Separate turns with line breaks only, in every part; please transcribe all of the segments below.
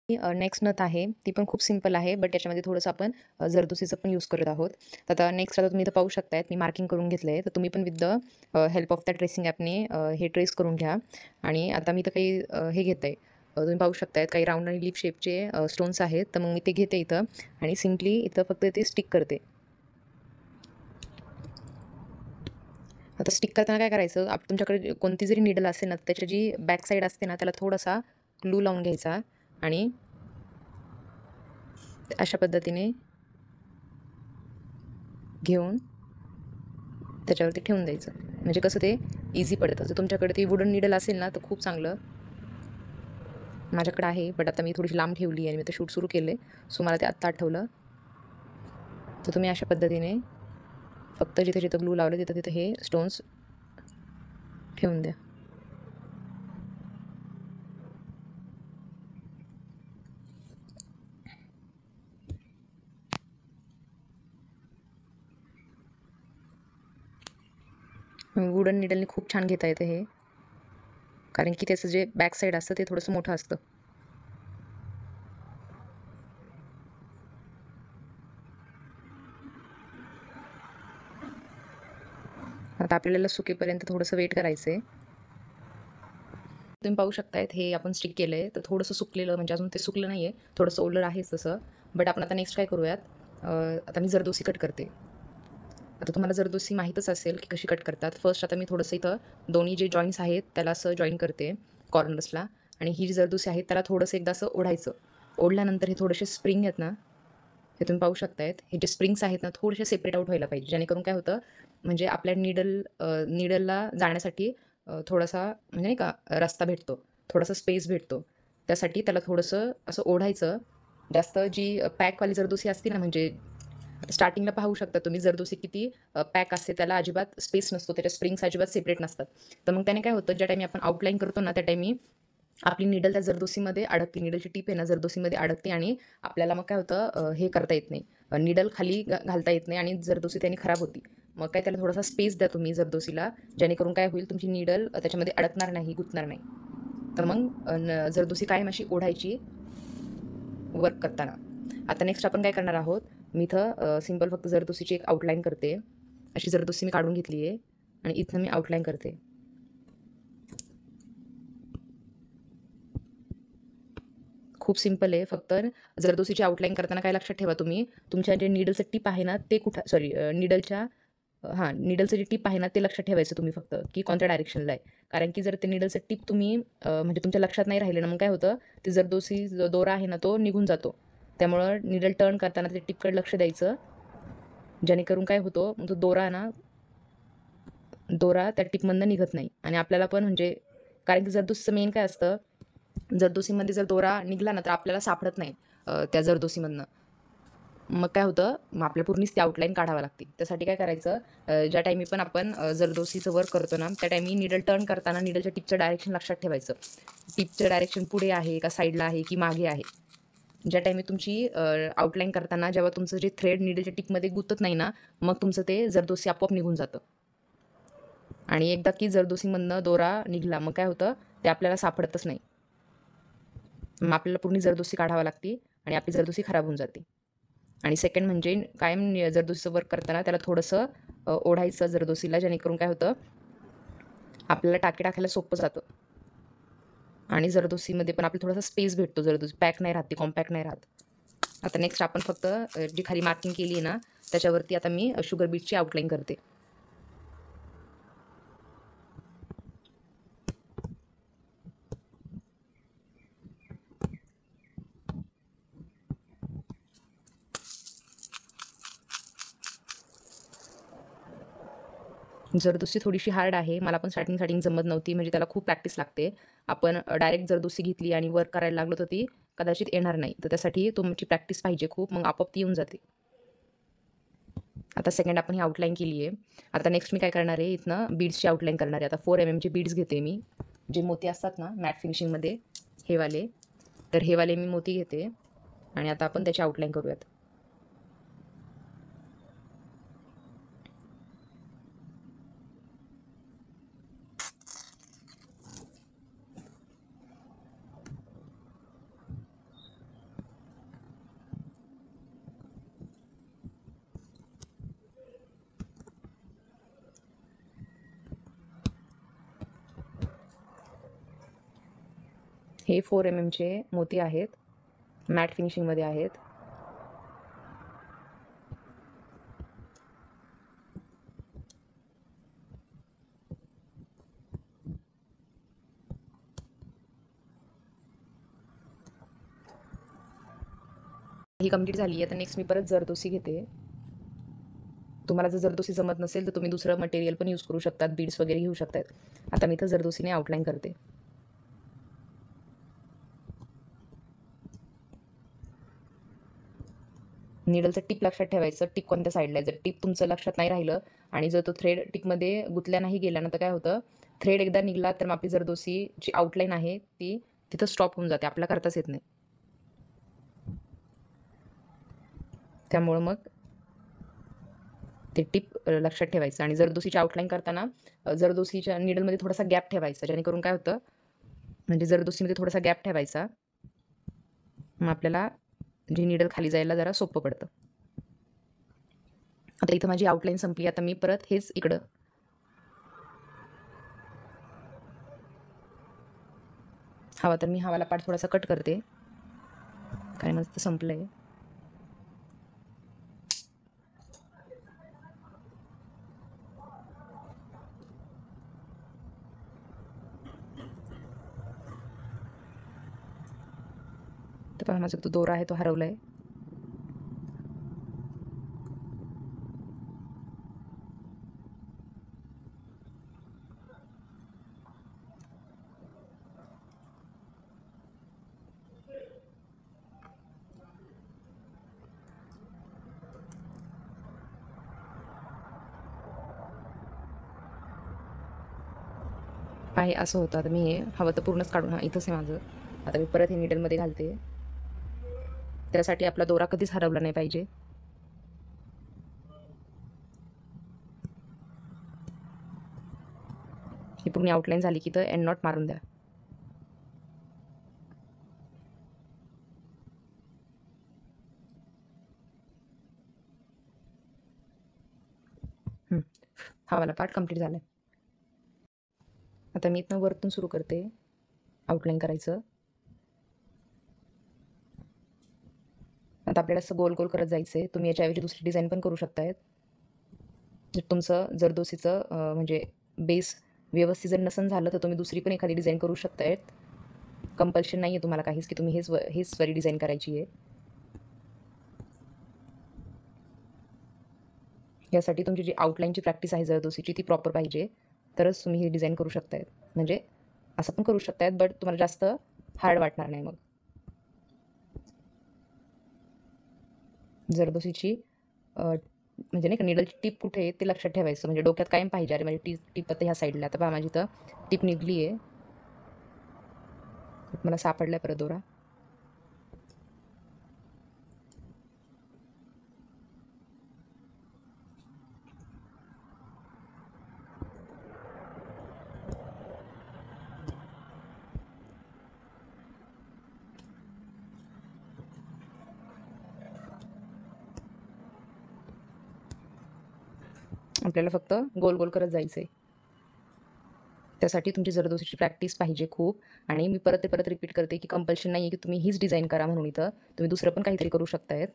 Next नथ आहे, ती पण खूप सिंपल आहे, बट त्याच्यामध्ये थोडंसं आपण जरदोसीचं पण यूज करत आहोत. तर आता नेक्स्ट आता तुम्ही इथं पाहू शकताय, मी मार्किंग करून घेतलं आहे. तर तुम्ही पण विथ द हेल्प ऑफ त्या ट्रेसिंग ॲपने हे ट्रेस करून घ्या. आणि आता मी इथं काही हे घेत आहे, तुम्ही पाहू शकताय काही राउंड आणि लीफ शेपचे स्टोन्स आहेत. तर मग मी ते घेते इथं आणि सिम्पली इथं फक्त ते स्टिक करते. आता स्टिक करताना काय करायचं, तुमच्याकडे कोणती जरी निडल असेल ना, त्याची जी बॅक साईड असते ना, त्याला थोडासा ग्लू लावून घ्यायचा आणि अशा पद्धतीने घेऊन त्याच्यावरती ठेवून द्यायचं. म्हणजे कसं ते इझी पडतं. जर तुमच्याकडे ती वुडन निडल असेल ना, तर खूप चांगलं. माझ्याकडे आहे, बट आता मी थोडीशी लांब ठेवली आणि मी ते शूट सुरू केले. सो मला ते आत्ता आठवलं. तर तुम्ही अशा पद्धतीने फक्त जिथे-जिथे ग्लू लावलं तिथं-तिथं हे स्टोन्स ठेवून द्या. वुडन निडलने खूप छान घेता येतं हे. कारण की त्याचं जे बॅक साईड असतं ते थोडंसं मोठं असतं. आता आपल्याला सुकेपर्यंत थोडंसं वेट करायचं आहे. तुम्ही पाहू शकतायत हे आपण स्टिक केलं आहे, तर थोडंसं सुकलेलं म्हणजे अजून ते सुकलं नाही आहे. थोडंसं ओलर आहेच तसं. बट आपण आता नेक्स्ट काय करूयात, आता मी जरदोसी कट करते. आता तुम्हाला जरदोसी माहीतच असेल की कशी कट करतात. फर्स्ट आता मी थोडंसं इथं दोन्ही जे जॉईंट्स आहेत त्याला असं जॉईन करते कॉर्नर्सला आणि ही जी जरदोसी आहे त्याला थोडंसं एकदा असं ओढायचं. ओढल्यानंतर हे थोडेसे स्प्रिंग आहेत ना, हे तुम्ही पाहू शकतायत. हे जे स्प्रिंग्स आहेत ना, थोडेसे सेपरेट आउट व्हायला पाहिजे. जेणेकरून काय होतं, म्हणजे आपल्या निडलला जाण्यासाठी थोडासा म्हणजे नाही का रस्ता भेटतो, थोडासा स्पेस भेटतो. त्यासाठी त्याला थोडंसं असं ओढायचं. जास्त जी पॅकवाली जरदोसी असते ना, म्हणजे स्टार्टिंगला पाहू शकता तुम्ही जरदोसी किती पॅक असते, त्याला अजिबात स्पेस नसतो, त्याच्या स्प्रिंग्स अजिबात सेपरेट नसतात. तर मग त्याने काय होतं, ज्या टाईमी आपण आउटलाईन करतो ना, त्या टाईमी आपली निडल त्या जरदोसीमध्ये अडकते. निडलची टीप आहे ना जरदोसीमध्ये अडकते आणि आपल्याला मग काय होतं, हे करता येत नाही. निडल खाली घालता येत नाही आणि जरदोसी त्याने खराब होती. मग काय त्याला थोडासा स्पेस द्या तुम्ही जरदोसीला, जेणेकरून काय होईल तुमची निडल त्याच्यामध्ये अडकणार नाही, गुंतणार नाही. तर मग जरदोसी कायम अशी ओढायची वर्क करताना. आता नेक्स्ट आपण काय करणार आहोत, मी इथं सिंपल फक्त जरदोसीची एक आउटलाईन करते. अशी जरदोसी मी काढून घेतली आहे आणि इथनं मी आउटलाईन करते. खूप सिंपल आहे. फक्त जरदोसीची आउटलाईन करताना काय लक्षात ठेवा तुम्ही, तुमच्या जे नीडलचं टिप आहे ना, ते कुठं सॉरी नीडलच्या नीडलचं जे टिप आहे ना, ते लक्षात ठेवायचं तुम्ही फक्त, की कोणत्या डायरेक्शनला आहे. कारण की जर ते नीडलचं टिप तुम्ही म्हणजे तुमच्या लक्षात नाही राहिलं ना, मग काय होतं, ते जरदोसी जो दोरा आहे ना, तो निघून जातो. त्यामुळं नीडल टर्न करताना ते टिपकडे लक्ष द्यायचं. जेणेकरून काय होतं, मग तो दोरा त्या टिपमधनं निघत नाही आणि आपल्याला पण म्हणजे कारण की जरदोसीचं मेन काय असतं, जरदोसीमध्ये जर दोरा निघाला ना, तर आपल्याला सापडत नाही त्या जरदोसीमधनं. मग काय होतं, मग आपल्याला पूर्णच ती आउटलाईन काढावी लागते. त्यासाठी काय करायचं, ज्या टाईमी पण आपण जरदोसीचं वर्क करतो ना, त्या टाईमी नीडल टर्न करताना नीडलच्या टिपचं डायरेक्शन लक्षात ठेवायचं. टिपचं डायरेक्शन पुढे आहे का साईडला आहे की मागे आहे. ज्या टाईमी तुमची आउटलाईन करताना जेव्हा तुमचं जे थ्रेड नीडलच्या टिपमध्ये गुंतत नाही ना, मग तुमचं ते जरदोसी आपोआप निघून जातं. आणि एकदा की जरदोसीमधनं दोरा निघाला, मग काय होतं, ते आपल्याला सापडतच नाही. मग आपल्याला पूर्ण जरदोसी काढावी लागते आणि आपली जरदोसी खराब होऊन जाते. आणि सेकंड म्हणजे कायम जरदोसीचं वर्क करताना त्याला थोडंसं ओढायचं जरदोसीला, जेणेकरून काय होतं, आपल्याला टाके टाकायला सोपं जातं. आणि जरदोसीमध्ये पण आपल्याला थोडासा स्पेस भेटतो, जरदोसी पॅक नाही राहत, ती कॉम्पॅक्ट नाही राहत. आता नेक्स्ट आपण फक्त जी खाली मार्किंग केली आहे ना, त्याच्यावरती आता मी शुगर बीटची आउटलाईन करते. जरदोसी थोडीशी हार्ड आहे. मला पण स्टार्टिंग जमत नव्हती. म्हणजे त्याला खूप प्रॅक्टिस लागते. आपण डायरेक्ट जरदोसी घेतली आणि वर्क करायला लागलो, तर ती कदाचित येणार नाही. तर त्यासाठी तुमची प्रॅक्टिस पाहिजे खूप. मग आपोआप ती येऊन जाते. आता सेकंड आपण ही आउटलाईन केली आहे. आता नेक्स्ट मी काय करणार आहे, इथनं बीड्सची आउटलाईन करणार आहे. आता 4 चे बीड्स घेते मी. जे मोती असतात ना मॅट फिनिशिंगमध्ये, हे वाले. तर हे वाले मी मोती घेते आणि आता आपण त्याची आउटलाईन करूयात. हे 4 mm चे मोती आहेत, मॅट फिनिशिंगमध्ये आहेत. ही कंप्लीट झाली आहे. तर नेक्स्ट मी परत जरदोसी घेते. तुम्हाला जर जरदोसी जमत नसेल तर तुम्ही दुसरं मटेरियल पण यूज करू शकतात, बीड्स वगैरे घेऊ शकतात. आता मी इथं जरदोसीने आउटलाईन करते. निडलचं टिप लक्षात ठेवायचं, टिप कोणत्या साईडला आहे. जर टिप तुमचं लक्षात नाही राहिलं आणि जर तो थ्रेड टिपमध्ये गुंतल्या नाही गेला ना, तर काय होतं, थ्रेड एकदा निघाला तर मग आपली जरदोसीची आउटलाईन आहे ती तिथं स्टॉप होऊन जाते, आपल्याला करताच येत नाही. त्यामुळं मग ते टिप लक्षात ठेवायचं. आणि जरदोसीची आउटलाईन करताना जरदोसीच्या निडलमध्ये थोडासा गॅप ठेवायचा, जेणेकरून काय होतं, म्हणजे जरदोसीमध्ये थोडासा गॅप ठेवायचा, मग आपल्याला जी निडल खाली जायला जरा सोपं पडतं. आता इथं माझी आउटलाईन संपली. आता मी परत हेच इकडं हवा तर मी हवाला पार्ट थोडासा कट करते, कारण माझं संपलंय. तर पहा माझा तो दोरा आहे तो हरवलाय. आहे असं होतं. आता मी हे हवं तर पूर्णच काढून, इथंच आहे माझं. आता मी परत हे निडलमध्ये घालते. त्यासाठी आपला दोरा कधीच हरवला नाही पाहिजे. ही पूर्ण आउटलाईन झाली की तर एंड नॉट मारून द्या. हा वाला पार्ट कंप्लीट झाला. आता मी इथनं वरतून सुरू करते आउटलाईन करायचं. आता आपल्याला असं गोल गोल करत जायचं आहे. तुम्ही याच्याऐवजी दुसरी डिझाईन पण करू शकतायत. जर तुमचं जरदोसीचं म्हणजे बेस व्यवस्थित जर नसन झालं तर तुम्ही दुसरी पण एखादी डिझाईन करू शकतायत. कंपल्शन नाही आहे तुम्हाला काहीच की तुम्ही हेच वाली डिझाईन करायची आहे. यासाठी तुमची जी आउटलाईनची प्रॅक्टिस आहे जरदोसीची ती प्रॉपर पाहिजे, तरच तुम्ही ही डिझाईन करू शकतायत. म्हणजे असं पण करू शकतायत, बट तुम्हाला जास्त हार्ड वाटणार नाही. मग जरदोसीची म्हणजे नाही का निडलची टीप कुठे आहे ते लक्षात ठेवायचं, म्हणजे डोक्यात कायम पाहिजे. अरे माझी टीप आता ह्या साईडला. आता पहा माझी तर टीप निघली आहे, मला सापडलाय परत दोरा. आपल्याला फक्त गोल गोल करत जायचं आहे. त्यासाठी तुमची जरदोसीची प्रॅक्टिस पाहिजे खूप. आणि मी परत परत रिपीट करते की कंपल्शन नाही आहे की तुम्ही हीच डिझाईन करा म्हणून. इथं तुम्ही दुसरं पण काहीतरी करू शकतायत,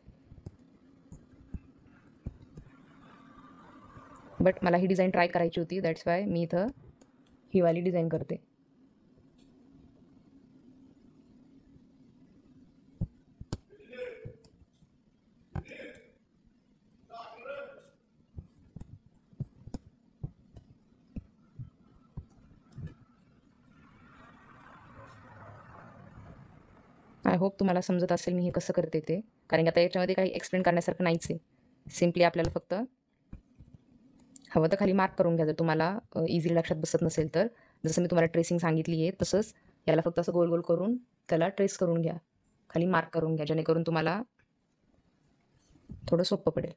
बट मला ही डिझाईन ट्राय करायची होती. दॅट्स वाय मी इथं ही वाली डिझाईन करते. आय होप तुम्हाला समजत असेल मी हे कसं करते ते, कारण की आता याच्यामध्ये काही एक्सप्लेन करण्यासारखं नाहीच आहे. सिम्पली आपल्याला फक्त हवं तर खाली मार्क करून घ्या जर तुम्हाला इझिली लक्षात बसत नसेल तर. जसं मी तुम्हाला ट्रेसिंग सांगितली आहे तसंच याला फक्त असं गोल गोल करून त्याला ट्रेस करून घ्या, खाली मार्क करून घ्या, जेणेकरून तुम्हाला थोडं सोपं पडेल.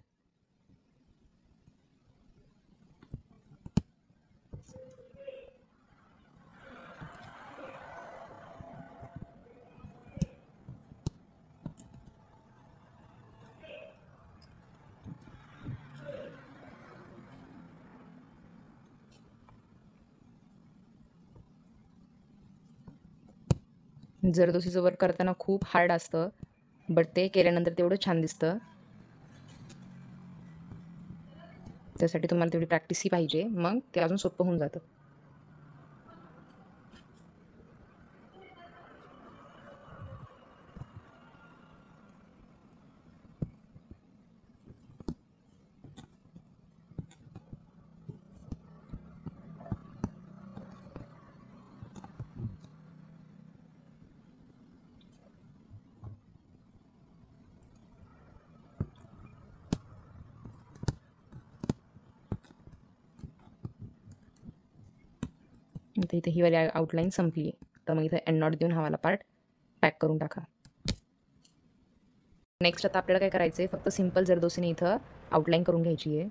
जरदोसीचं वर्क करताना खूप हार्ड असतं, बट ते केल्यानंतर तेवढं छान दिसतं. त्यासाठी तुम्हाला तेवढी प्रॅक्टिसही पाहिजे, मग ते अजून सोपं होऊन जातं. आता इथे ही वाली आउटलाईन संपली आहे. तर मग इथे एंड नॉट देऊन हा वाला पार्ट पॅक करून टाका. नेक्स्ट आता आपल्याला काय करायचं आहे, फक्त सिंपल जरदोसीने इथं आउटलाईन करून घ्यायची आहे.